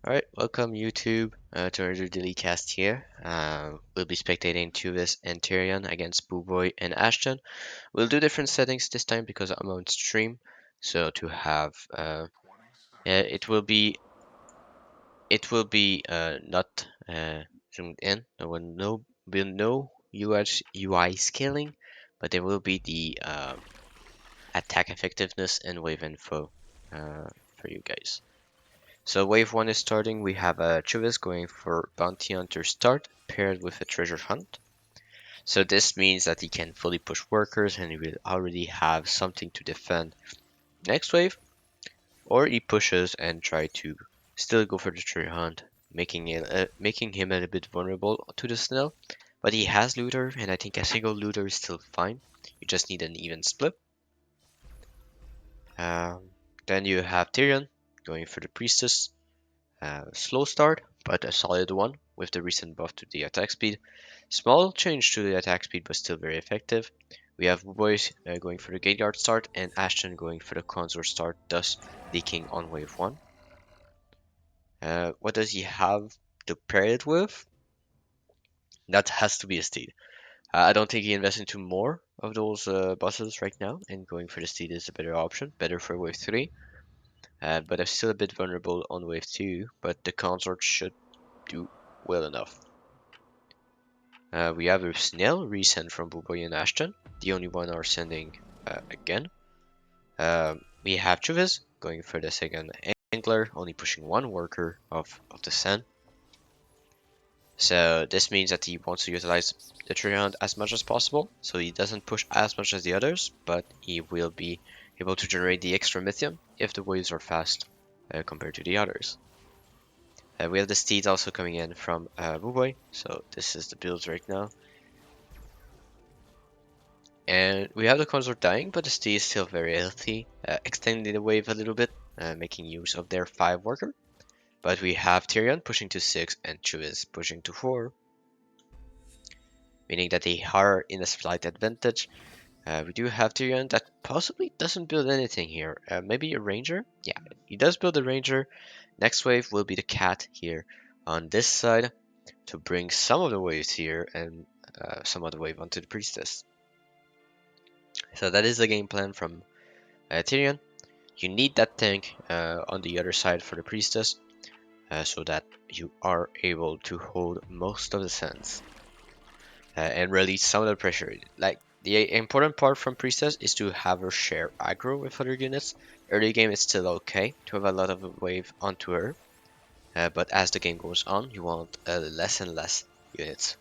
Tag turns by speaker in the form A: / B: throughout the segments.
A: Alright, welcome YouTube to another daily cast here. We'll be spectating Tjuvis and Tyrion against Booboy and Ashton. We'll do different settings this time because I'm on stream. So to have it will be not zoomed in. Will no UI scaling, but there will be the attack effectiveness and wave info for you guys. So wave 1 is starting. We have Tjuvis going for Bounty Hunter start paired with a treasure hunt. So this means that he can fully push workers and he will already have something to defend next wave. Or he pushes and try to still go for the treasure hunt, making him a little bit vulnerable to the snail. But he has looter, and I think a single looter is still fine. You just need an even split. Then you have Tyrion going for the priestess. Slow start, but a solid one with the recent buff to the attack speed. Small change to the attack speed, but still very effective. We have Boys going for the Gate Guard start, and Ashton going for the Consort start, thus leaking on wave 1. What does he have to pair it with? That has to be a Steed. I don't think he invests into more of those bosses right now, and going for the Steed is a better option, better for wave 3. But I'm still a bit vulnerable on wave 2, but the Consort should do well enough. We have a snail resend from Booboy and Ashton. The only one are sending again. We have Tjuvis going for the second angler, only pushing one worker of the send. So this means that he wants to utilize the tree hunt as much as possible, so he doesn't push as much as the others, but he will be able to generate the extra lithium if the waves are fast compared to the others. We have the steeds also coming in from Booboy, so this is the build right now. And we have the consort dying, but the steed is still very healthy, extending the wave a little bit, making use of their 5 worker. But we have Tyrion pushing to 6 and Tjuvis pushing to 4, meaning that they are in a slight advantage. We do have Tyrion that possibly doesn't build anything here. Maybe a ranger? Yeah, he does build a ranger. Next wave will be the cat here on this side to bring some of the waves here and some of the wave onto the priestess. So that is the game plan from Tyrion. You need that tank on the other side for the priestess so that you are able to hold most of the sands and release some of the pressure. Like, the important part from priestess is to have her share aggro with other units. Early game it's still okay to have a lot of a wave onto her, but as the game goes on you want less and less units.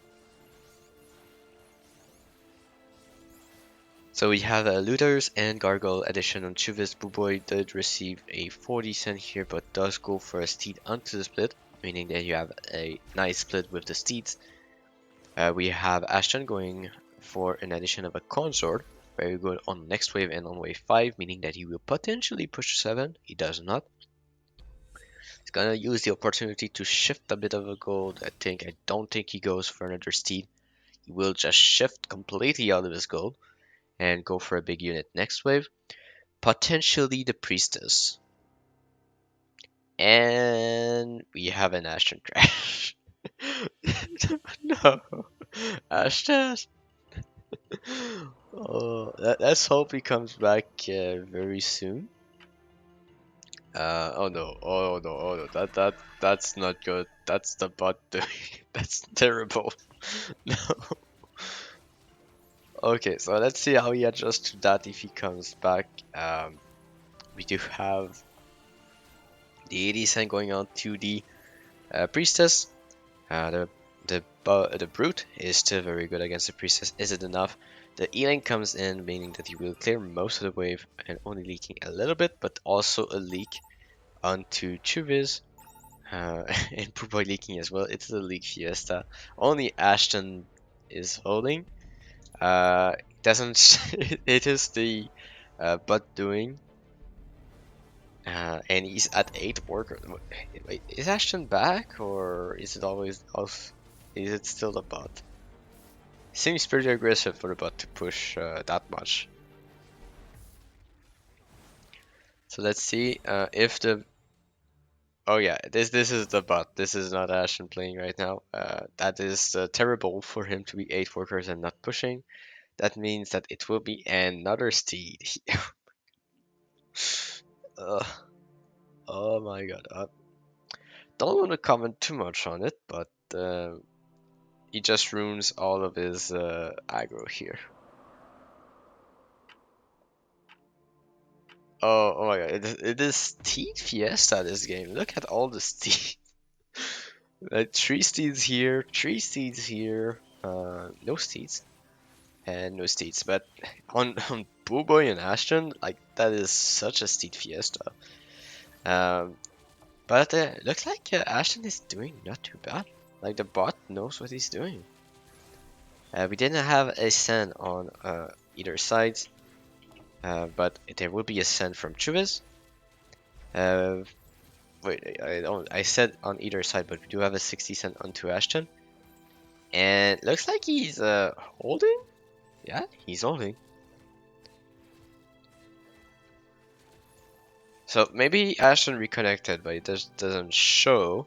A: So we have Looters and Gargoyle addition on Tjuvis. Booboy did receive a 40 cent here, but does go for a steed onto the split, meaning that you have a nice split with the steeds. We have Ashton going for an addition of a consort, very good on next wave and on wave 5, meaning that he will potentially push 7. He does not. He's gonna use the opportunity to shift a bit of a gold. I don't think he goes for another steed. He will just shift completely out of his gold and go for a big unit next wave. Potentially the priestess. And we have an Ashton crash. No. Ashton. Oh, let's hope he comes back very soon. Oh no, oh no, oh no, that's not good. That's the bot doing. That's terrible. No. Okay, so let's see how he adjusts to that if he comes back. We do have the 80 cent going on to the priestess. The brute is still very good against the priestess. Is it enough? The healing comes in, meaning that he will clear most of the wave and only leaking a little bit, but also a leak onto Tjuvis. And Pooboy leaking as well. It's a leak fiesta. Only Ashton is holding. Doesn't it is the butt doing. And he's at 8 workers. Wait, is Ashton back or is it always us? Is it still the bot? Seems pretty aggressive for the bot to push that much. So let's see if the Oh yeah, this is the bot. This is not Ashton playing right now. That is terrible for him to be 8 workers and not pushing. That means that it will be another steed. Ugh, oh my god. Don't want to comment too much on it, but he just ruins all of his aggro here. Oh my god, it is Steed Fiesta this game. Look at all the steeds. Like 3 steeds here, 3 steeds here, no steeds, and no steeds. But on Boo Boy and Ashton, like that is such a steed fiesta. Um, but looks like Ashton is doing not too bad. Like the bot knows what he's doing. We didn't have a send on either side, but there will be a send from Tjuvis. Uh, wait, I don't. I said on either side, but we do have a 60 cent onto Ashton, and looks like he's holding. Yeah, he's holding. So maybe Ashton reconnected, but it doesn't show.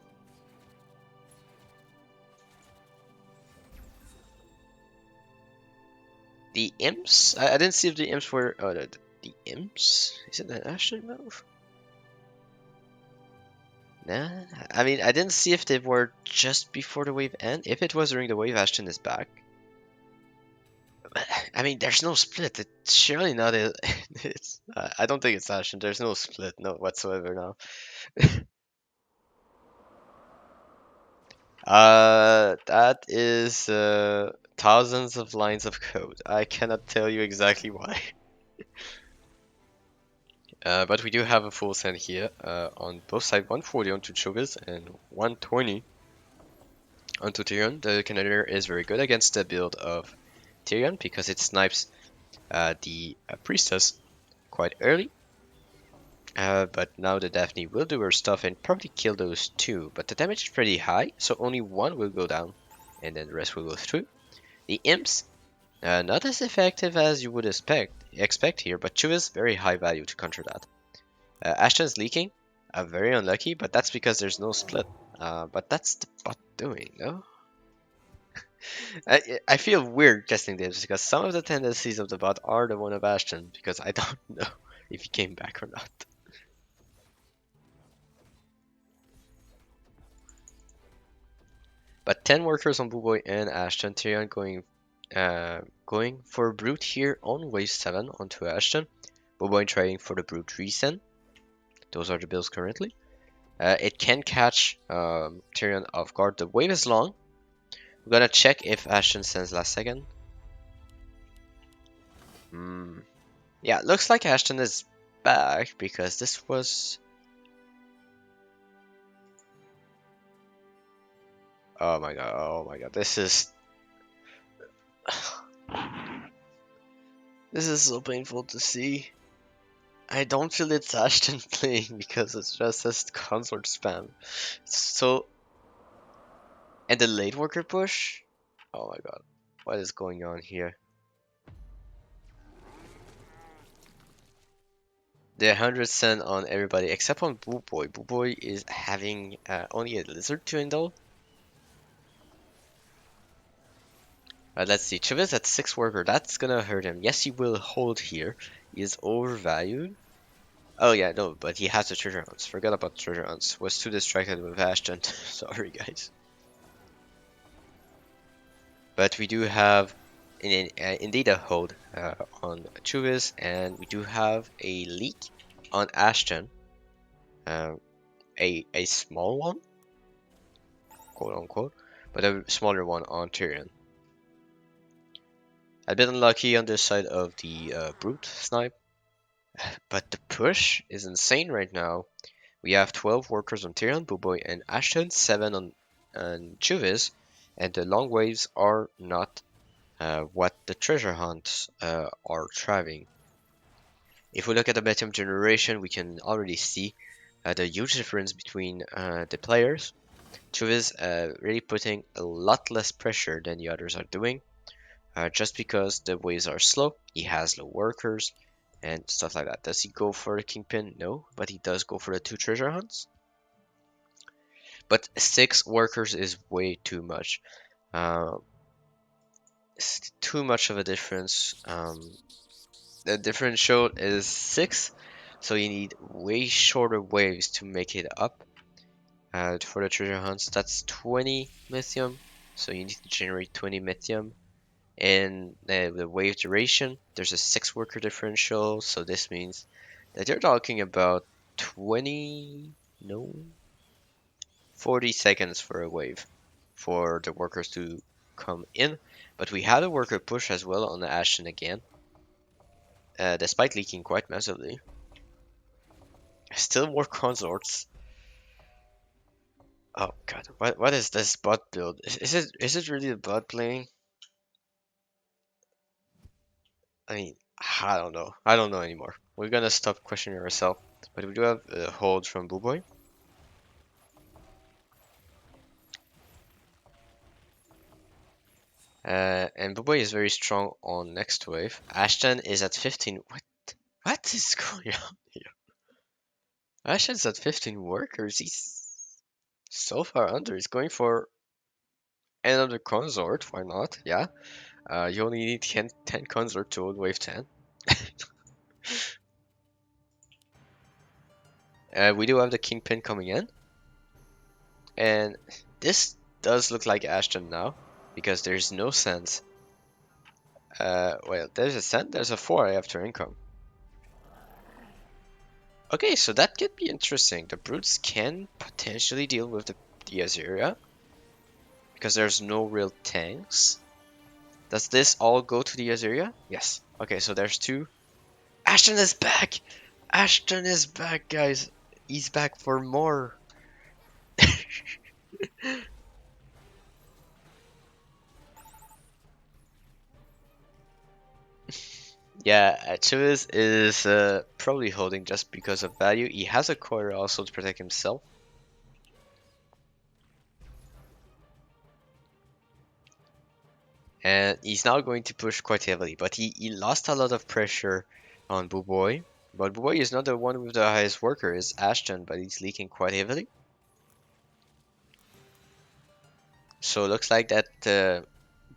A: The imps? I didn't see if the imps were. Oh, the imps? Is it an Ashton move? Nah. I mean, I didn't see if they were just before the wave end. If it was during the wave, Ashton is back. I mean, there's no split. It's surely not. It's. I don't think it's Ashton. There's no split, no whatsoever now. That is thousands of lines of code. I cannot tell you exactly why. But we do have a full send here on both sides, 140 onto Tjuvis and 120 onto Tyrion. The Canadier is very good against the build of Tyrion because it snipes the Priestess quite early. But now the Daphne will do her stuff and probably kill those two. But the damage is pretty high, so only one will go down, and then the rest will go through. The Imps, not as effective as you would expect here, but Tjuvis very high value to counter that. Ashton's leaking, very unlucky, but that's because there's no split. But that's the bot doing, no? I feel weird testing this because some of the tendencies of the bot are the one of Ashton, because I don't know if he came back or not. But 10 workers on Booboy and Ashton. Tyrion going for Brute here on wave 7 onto Ashton. Booboy trading for the Brute Recent. Those are the builds currently. It can catch Tyrion off guard. The wave is long. We're gonna check if Ashton sends last second. Yeah, looks like Ashton is back because this was. Oh my god, oh my god, this is. This is so painful to see. I don't feel it's Ashton playing because it's just says consort spam. So. And the late worker push? Oh my god, what is going on here? The 100 cent on everybody except on Boo Boy. Boo Boy is having only a lizard to indulge. Let's see. Tjuvis at 6 worker. That's gonna hurt him. Yes, he will hold here. He is overvalued. Oh yeah, no, but he has the treasure hunts. Forgot about treasure hunts. Was too distracted with Ashton. Sorry, guys. But we do have indeed a hold on Tjuvis, and we do have a leak on Ashton. Uh, a small one, quote unquote, but a smaller one on Tyrion. A bit unlucky on this side of the brute snipe, but the push is insane right now. We have 12 workers on Tyrion, Booboy, and Ashton, 7 on Tjuvis, and the long waves are not what the treasure hunts are thriving. If we look at the Betium generation, we can already see the huge difference between the players. Tjuvis really putting a lot less pressure than the others are doing. Just because the waves are slow, he has low workers and stuff like that. Does he go for the Kingpin? No, but he does go for the 2 treasure hunts. But 6 workers is way too much. It's too much of a difference. The differential is 6, so you need way shorter waves to make it up. For the treasure hunts, that's 20 lithium, so you need to generate 20 lithium. And the wave duration, there's a 6 worker differential, so this means that you're talking about 20, no, 40 seconds for a wave for the workers to come in. But we had a worker push as well on the Ashton again, despite leaking quite massively. Still more consorts. Oh god, what is this bot build? Is it really a bot playing? I mean, I don't know. I don't know anymore. We're gonna stop questioning ourselves. But we do have a hold from Booboy. And Booboy is very strong on next wave. Ashton is at 15. What is going on here? Ashton's at 15 workers. He's so far under. He's going for another consort. Why not? Yeah. You only need 10 consort to hold wave 10. We do have the Kingpin coming in. And this does look like Ashton now, because there's no sense. Well, there's a cent, there's a 4 after income. Okay, so that could be interesting. The brutes can potentially deal with the Azuria, because there's no real tanks. Does this all go to the Azuria? Yes. Okay, so there's 2. Ashton is back! Ashton is back, guys! He's back for more! Yeah, Tjuvis is probably holding just because of value. He has a core also to protect himself. And he's now going to push quite heavily, but he lost a lot of pressure on Booboy. But Booboy is not the one with the highest worker, it's Ashton, but he's leaking quite heavily. So it looks like that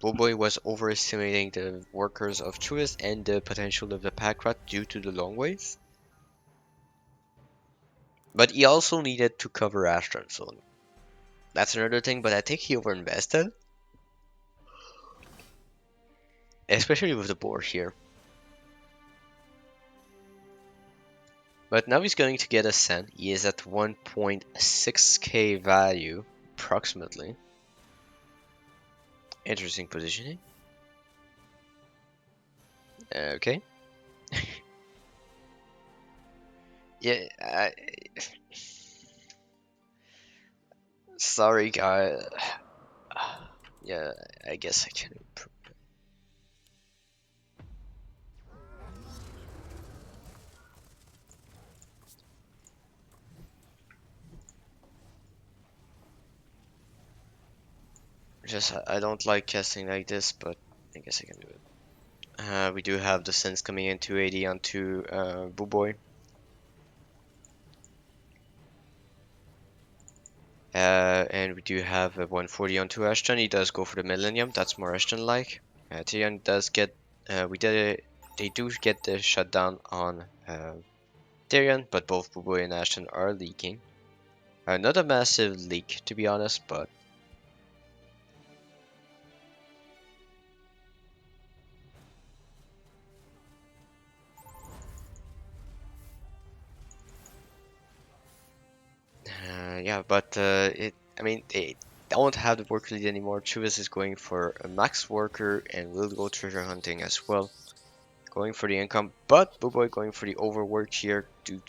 A: Booboy was overestimating the workers of Tjuvis and the potential of the pack rat due to the long waves. But he also needed to cover Ashton, so that's another thing, but I think he overinvested. Especially with the board here. But now he's going to get a cent. He is at 1.6k value, approximately. Interesting positioning. Okay. Yeah, sorry, guy. Yeah, I guess I can improve. Just, I don't like casting like this, but I guess I can do it. We do have the sense coming in 280 onto Booboy. And we do have a 140 onto Ashton. He does go for the Millennium. That's more Ashton-like. Tyrion does get. They do get the shutdown on Tyrion, but both Booboy and Ashton are leaking. Not a massive leak, to be honest, but yeah. But I mean, they don't have the worker lead anymore. Tjuvis is going for a max worker and will go treasure hunting as well. Going for the income, but Booboy going for the overwork here to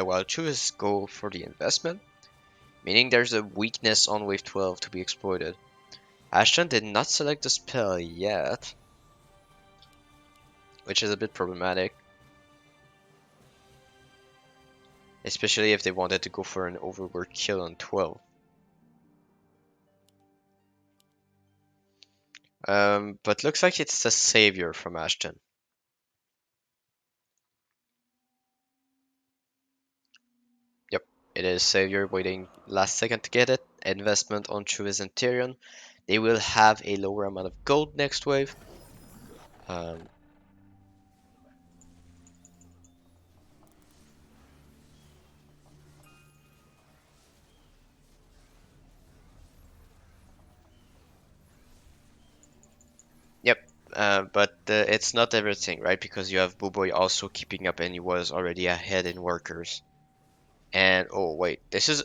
A: while Tjuvis go for the investment. Meaning there's a weakness on wave 12 to be exploited. Ashton did not select the spell yet, which is a bit problematic. Especially if they wanted to go for an overworked kill on 12. But looks like it's a savior from Ashton. Yep, it is savior waiting last second to get it. investment on Tjuvis and Tyrion. They will have a lower amount of gold next wave. Um, yep, but it's not everything, right? Because you have Buboy also keeping up, and he was already ahead in workers. And oh wait, this is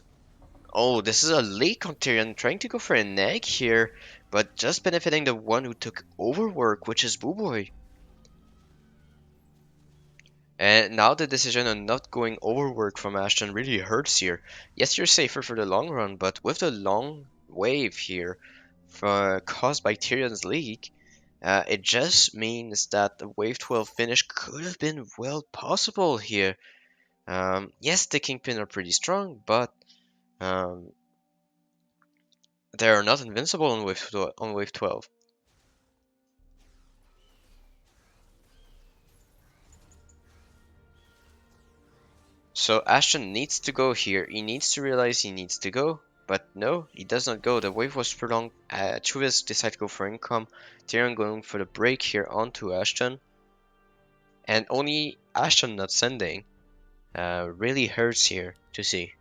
A: a late on Tyrion trying to go for an egg here, but just benefiting the one who took overwork, which is Buboy. And now the decision on not going overwork from Ashton really hurts here. Yes, you're safer for the long run, but with the long wave here caused by Tyrion's leak, it just means that the wave 12 finish could have been well possible here. Yes, the Kingpin are pretty strong, but um, they are not invincible on wave 12. So Ashton needs to go here. He needs to realize he needs to go. But no, he does not go. The wave was prolonged. Tjuvis decided to go for income. Tyrion going for the break here onto Ashton. And only Ashton not sending really hurts here to see.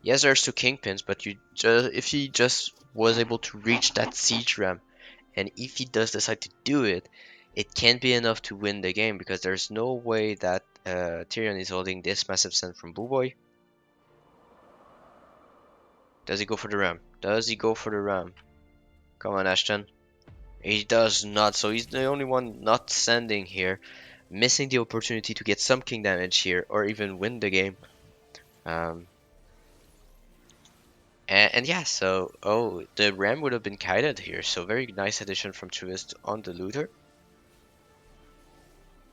A: Yes, there's two kingpins, but if he just was able to reach that siege ram, and if he does decide to do it, it can't be enough to win the game because there's no way that Tyrion is holding this massive send from Buboy. Does he go for the ram? Does he go for the ram? Come on, Ashton. He does not, so he's the only one not sending here. Missing the opportunity to get some king damage here, or even win the game. Um, and yeah, so, oh, the ram would have been kited here, so very nice addition from Tjuvis on the looter.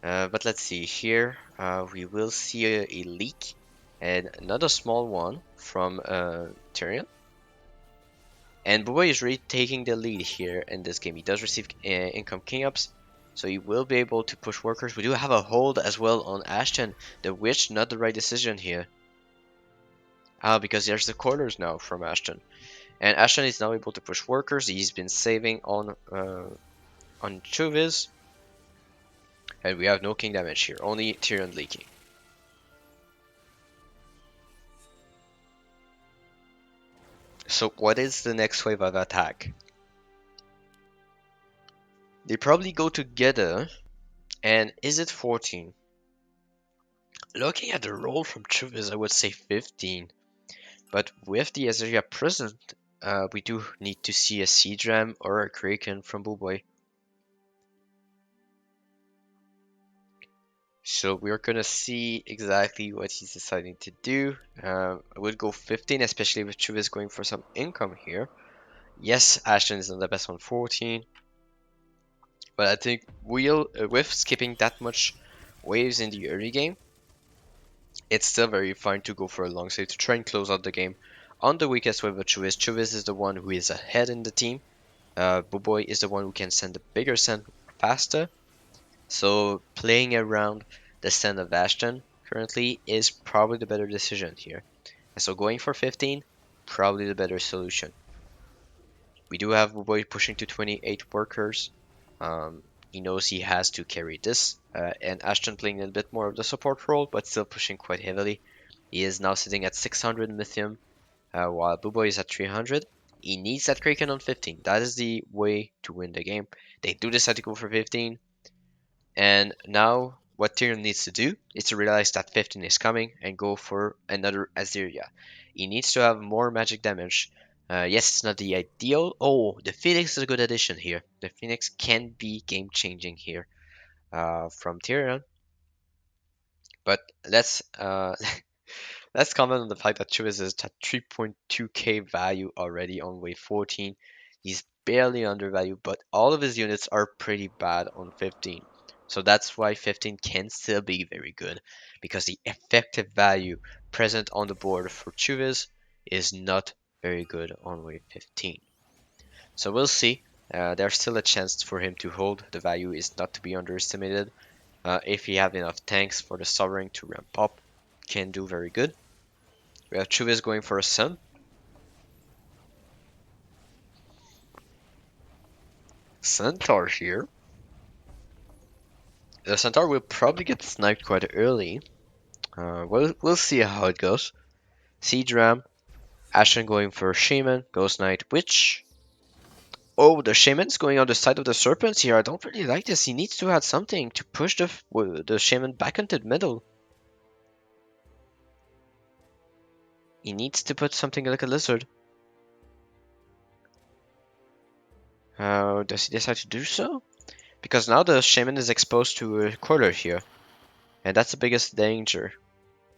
A: But let's see, here we will see a leak, and not a small one from Tyrion. And Boy is really taking the lead here in this game. He does receive income king ups, so he will be able to push workers. We do have a hold as well on Ashton, the witch, not the right decision here. Because there's the corners now from Ashton. And Ashton is now able to push workers. He's been saving on Tjuvis. And we have no king damage here, only Tyrion leaking. So what is the next wave of attack? They probably go together. And is it 14? Looking at the roll from Tjuvis, I would say 15. But with the Azaria present, we do need to see a Siege Ram or a Kraken from Buboy. So we're gonna see exactly what he's deciding to do. I would go 15, especially with Tjuvis going for some income here. Yes, Ashton is not the best on 14. But I think with skipping that much waves in the early game, it's still very fine to go for a long save to try and close out the game on the weakest wave of Tjuvis. Tjuvis is the one who is ahead in the team. Buboy is the one who can send the bigger send faster. So playing around the send of Ashton currently is probably the better decision here. And so going for 15, probably the better solution. We do have Buboy pushing to 28 workers. He knows he has to carry this, and Ashton playing a bit more of the support role, but still pushing quite heavily. He is now sitting at 600 lithium, while Buboy is at 300. He needs that Kraken on 15. That is the way to win the game. They do decide to go for 15, and now what Tyrion needs to do is to realize that 15 is coming and go for another Azyria. He needs to have more magic damage. Yes, it's not the ideal. Oh, the Phoenix is a good addition here. The Phoenix can be game changing here from Tyrion. But let's comment on the fact that Tjuvis is at 3.2k value already on wave 14. He's barely undervalued, but all of his units are pretty bad on 15. So that's why 15 can still be very good, because the effective value present on the board for Tjuvis is not very good on wave 15. So we'll see. There's still a chance for him to hold. The value is not to be underestimated. If he have enough tanks for the Sovereign to ramp up, can do very good. We have Tjuvis going for a sun. Centaur here. The Centaur will probably get sniped quite early. We'll see how it goes. Siege Ram, Ashton going for Shaman, Ghost Knight, Witch. Oh, the Shaman's going on the side of the Serpents here. I don't really like this. He needs to add something to push the Shaman back into the middle. He needs to put something like a Lizard. Does he decide to do so? Because now the Shaman is exposed to a quarter here. And that's the biggest danger.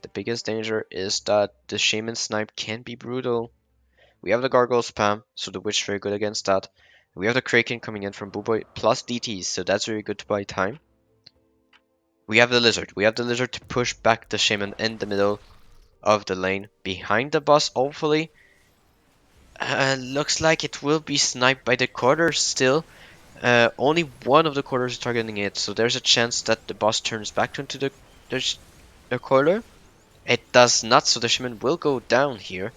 A: The biggest danger is that the Shaman snipe can be brutal. We have the Gargoyle spam, so the Witch very good against that. We have the Kraken coming in from Booboy, plus DTs, so that's very good to buy time. We have the Lizard. We have the Lizard to push back the Shaman in the middle of the lane, behind the boss, hopefully. Looks like it will be sniped by the quarters still. Only one of the quarters is targeting it, so there's a chance that the boss turns back into the quarter. It does not, so the Shaman will go down here.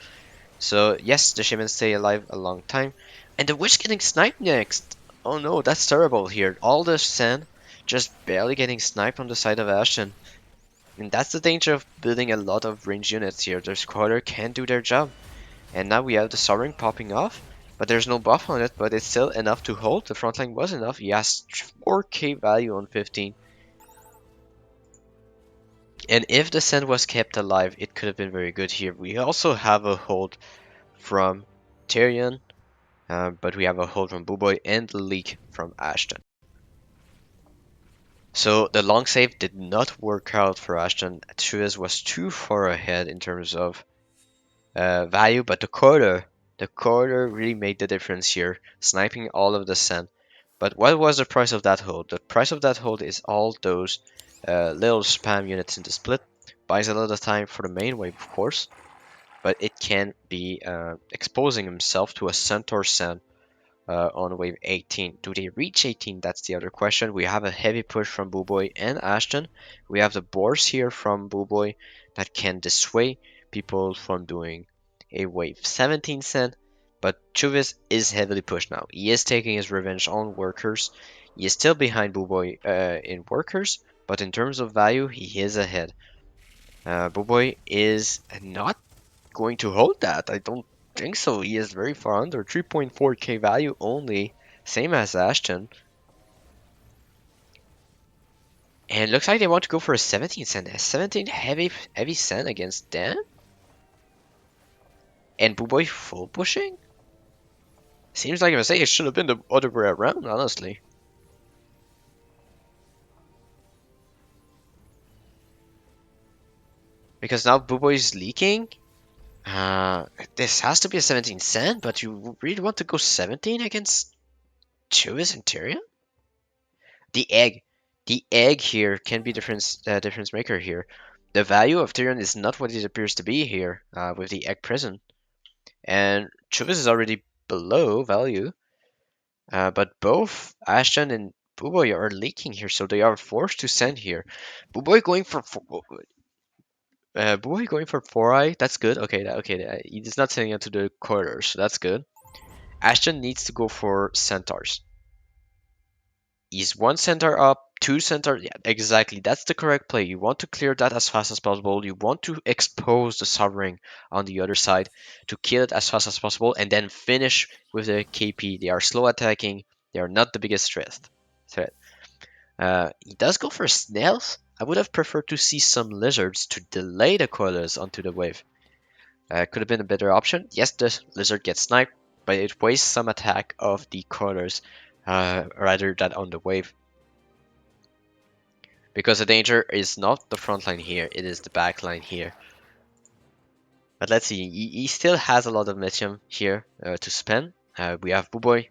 A: So yes, the Shaman stay alive a long time. And the Witch getting sniped next! Oh no, that's terrible here. All the sand just barely getting sniped on the side of Ashton. And that's the danger of building a lot of range units here. Their squatter can do their job. And now we have the Sovereign popping off. But there's no buff on it, but it's still enough to hold. The front line was enough. He has 4k value on 15. And if the sand was kept alive, it could have been very good here. We also have a hold from Tyrion. But we have a hold from Booboy and the leak from Ashton. So the long save did not work out for Ashton. Tjuvis was too far ahead in terms of value, but the quarter really made the difference here, sniping all of the sand. But what was the price of that hold? The price of that hold is all those little spam units in the split. Buys a lot of time for the main wave, of course, but it can be exposing himself to a Centaur sand on wave 18. Do they reach 18? That's the other question. We have a heavy push from Booboy and Ashton. We have the boars here from Booboy that can dissuade people from doing a wave 17 send. But Tjuvis is heavily pushed now. He is taking his revenge on workers. He is still behind Booboy in workers, but in terms of value, he is ahead. Booboy is not going to hold that. I don't think so. He is very far under. 3.4k value only. Same as Ashton. And looks like they want to go for a 17 cent. A 17 heavy cent against them? And Booboy full pushing? Seems like a mistake. It should have been the other way around, honestly. Because now Booboy is leaking? This has to be a 17 cent, but you really want to go 17 against Tjuvis and Tyrion? The egg. The egg here can be difference maker here. The value of Tyrion is not what it appears to be here with the egg prison. And Tjuvis is already below value. But both Ashton and Booboy are leaking here, so they are forced to send here. Booboy going for Booboy going for 4-eye. That's good. Okay, he's not sending it to the quarters, so that's good. Ashton needs to go for centaurs. Is one centaur up, two centaurs? Yeah, exactly. That's the correct play. You want to clear that as fast as possible. You want to expose the Sovereign on the other side to kill it as fast as possible and then finish with the KP. They are slow attacking. They are not the biggest threat. He does go for snails. I would have preferred to see some lizards to delay the coilers onto the wave. Could have been a better option. Yes, the lizard gets sniped, but it wastes some attack of the coilers rather than on the wave. Because the danger is not the front line here, it is the back line here. But let's see, he still has a lot of lithium here to spend. We have Booboy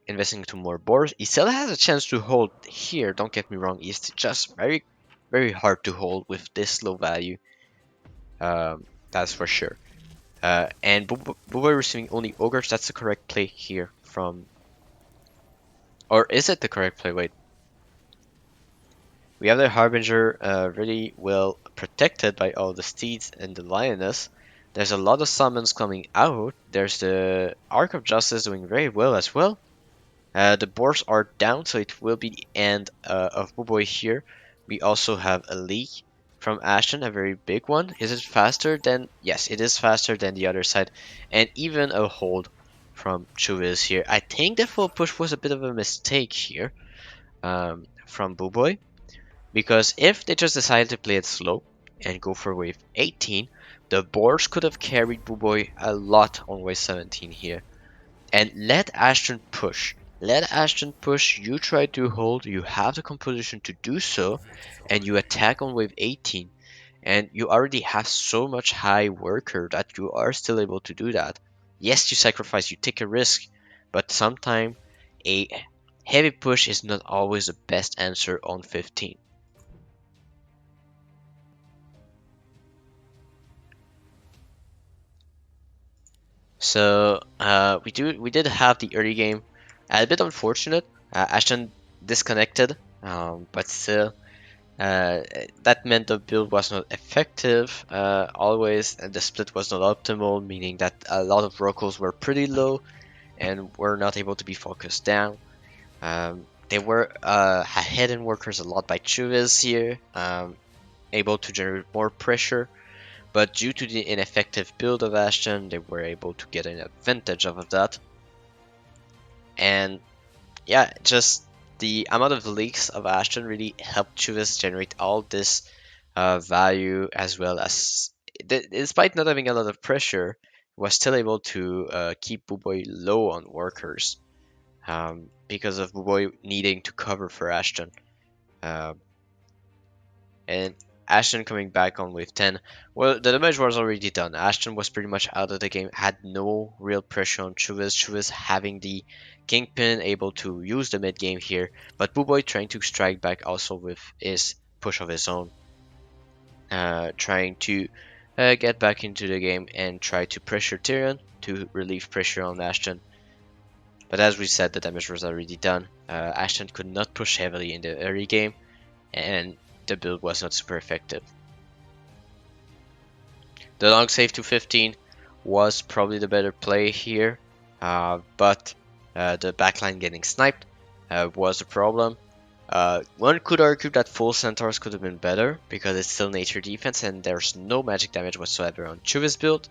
A: investing into more boars. He still has a chance to hold here, don't get me wrong. It's just very hard to hold with this low value. That's for sure. And Booboy receiving only ogres, that's the correct play here from... Or is it the correct play? Wait. We have the Harbinger really well protected by all the steeds and the lioness. There's a lot of summons coming out. There's the Arc of Justice doing very well as well. The boards are down, so it will be the end of Boy here. We also have a leak from Ashton, a very big one. Is it faster than? Yes, it is faster than the other side, and even a hold from Tjuvis here. I think the full push was a bit of a mistake here from Boy, because if they just decided to play it slow and go for wave 18, the boards could have carried Boy a lot on wave 17 here. And let Ashton push. Let Ashton push. You try to hold. You have the composition to do so. And you attack on wave 18. And you already have so much high worker that you are still able to do that. Yes, you sacrifice. You take a risk. But sometimes a heavy push is not always the best answer on 15. So we did have the early game a bit unfortunate. Ashton disconnected, but still that meant the build was not effective. Always, and the split was not optimal, meaning that a lot of Rocos were pretty low and were not able to be focused down. They were ahead in workers a lot by Tjuvis here, able to generate more pressure. But due to the ineffective build of Ashton, they were able to get an advantage of that. And yeah, just the amount of leaks of Ashton really helped Tjuvis generate all this value, as well as, despite not having a lot of pressure, was still able to keep Buboy low on workers because of Buboy needing to cover for Ashton. Uh, and Ashton coming back on wave 10. Well, the damage was already done. Ashton was pretty much out of the game, had no real pressure on Tjuvis. Tjuvis having the Kingpin, able to use the mid game here, but Buboy trying to strike back also with his push of his own, trying to get back into the game and try to pressure Tyrion to relieve pressure on Ashton. But as we said, the damage was already done. Ashton could not push heavily in the early game, and the build was not super effective. The long save to 15 was probably the better play here, but the backline getting sniped was a problem. One could argue that full centaurs could have been better because it's still nature defense and there's no magic damage whatsoever on Tjuvis build.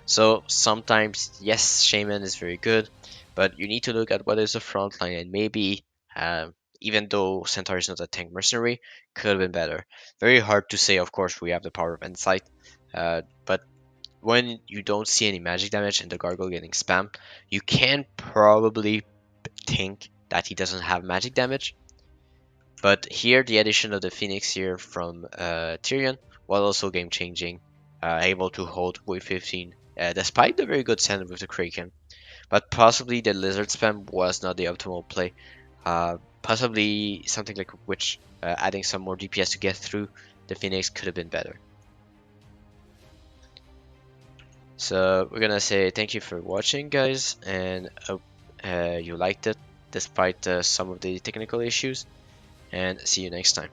A: So sometimes, yes, Shaman is very good, but you need to look at what is the front line, and maybe, even though Centaur is not a tank mercenary, could have been better. Very hard to say, of course, we have the power of insight, but when you don't see any magic damage and the gargoyle getting spammed, you can probably think that he doesn't have magic damage. But here, the addition of the Phoenix here from Tyrion was also game changing, able to hold wave 15 despite the very good send with the Kraken. But possibly the Lizard spam was not the optimal play. Possibly something like which adding some more DPS to get through the Phoenix could have been better. So we're gonna say thank you for watching, guys, and hope you liked it despite some of the technical issues, and see you next time.